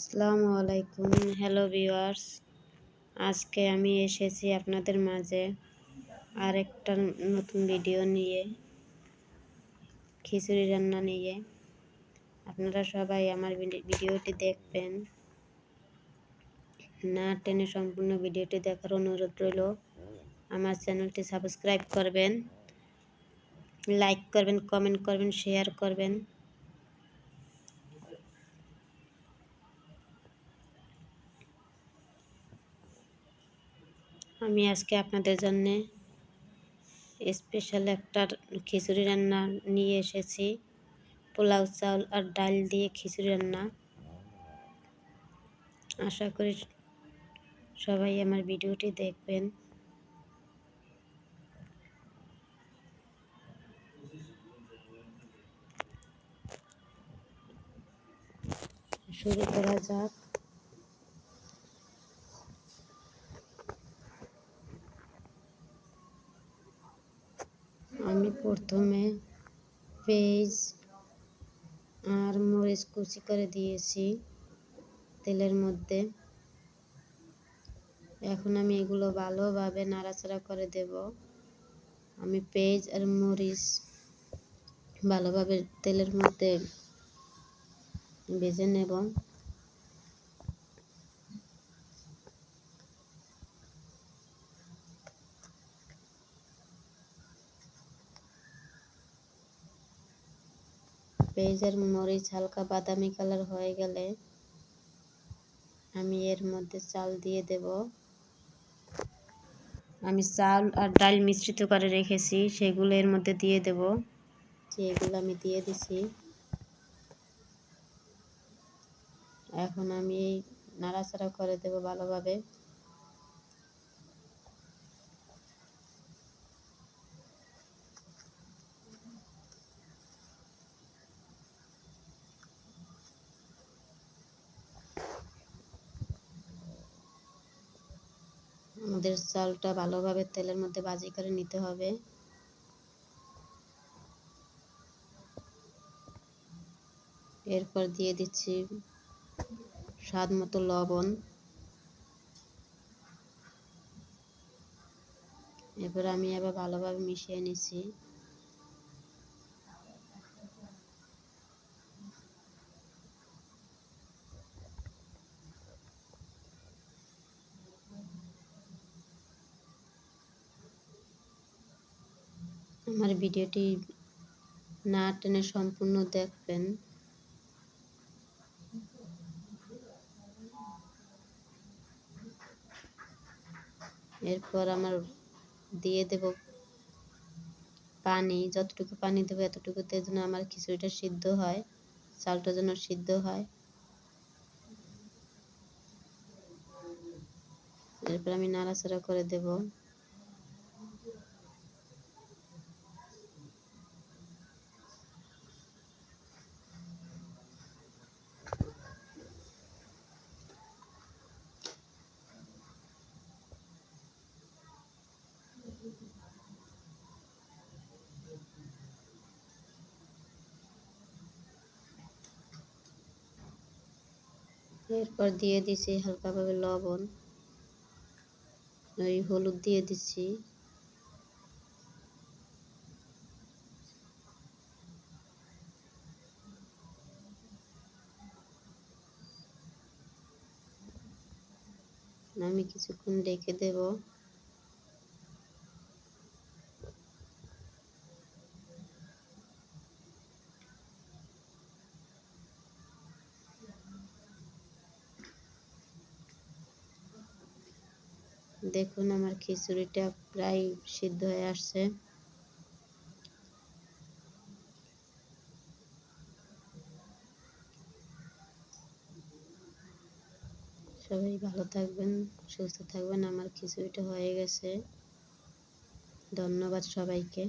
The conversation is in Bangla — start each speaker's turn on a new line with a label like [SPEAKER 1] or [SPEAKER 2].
[SPEAKER 1] আসসালামু আলাইকুম। হ্যালো ভিউয়ার্স, আজকে আমি এসেছি আপনাদের মাঝে আরেকটা নতুন ভিডিও নিয়ে, খিচুড়ি রান্না নিয়ে। আপনারা সবাই আমার ভিডিওটি দেখবেন, না টেনে সম্পূর্ণ ভিডিওটি দেখার অনুরোধ রইল। আমার চ্যানেলটি সাবস্ক্রাইব করবেন, লাইক করবেন, কমেন্ট করবেন, শেয়ার করবেন। আমি আজকে আপনাদের জন্য স্পেশাল একটা খিচুড়ি রান্না নিয়ে এসেছি। পোলাও চাউল আর ডাল দিয়ে খিচুড়ি রান্না। আশা করি সবাই আমার ভিডিওটি দেখবেন। শুরু করা যাক। আমি প্রথমে পেঁয়াজ আর মরিচ কুচি করে দিয়েছি তেলের মধ্যে। এখন আমি এগুলো ভালোভাবে নাড়াচাড়া করে দেব। আমি পেঁয়াজ আর মরিচ ভালোভাবে তেলের মধ্যে ভেজে নেব। পেঁয়াজ আর মরিচ হালকা বাদামি কালার হয়ে গেলে আমি এর মধ্যে চাল দিয়ে দেব। আমি চাল আর ডাল মিশ্রিত করে রেখেছি, সেগুলো এর মধ্যে দিয়ে দেব। এগুলো আমি দিয়ে দিছি। এখন আমি নাড়াচাড়া করে দেব ভালোভাবে। আমাদের চালটা ভালোভাবে তেলের মধ্যে ভাজি করে নিতে হবে। এরপর দিয়ে দিচ্ছি স্বাদ মতো লবণ। এরপর আমি আবার ভালোভাবে মিশিয়ে নিচ্ছি। আমার ভিডিওটি না টেনে সম্পূর্ণ দেখবেন। এরপর আমার দিয়ে দেব পানি। যতটুকু পানি দেবো এতটুকুতে যেন আমার খিচুড়িটা সিদ্ধ হয়, চালটা যেন সিদ্ধ হয়। এরপর আমি নাড়াচাড়া করে দেব। এরপর দিয়ে দিছি হালকাভাবে লবণ, ওই হলুদ দিয়ে দিচ্ছি। আমি কিছুক্ষণ রেখে দেব। দেখুন আমার খিচুড়িটা প্রায় সিদ্ধ হয়ে আসছে। সবাই ভালো থাকবেন, সুস্থ থাকবেন। আমার খিচুড়িটা হয়ে গেছে। ধন্যবাদ সবাইকে।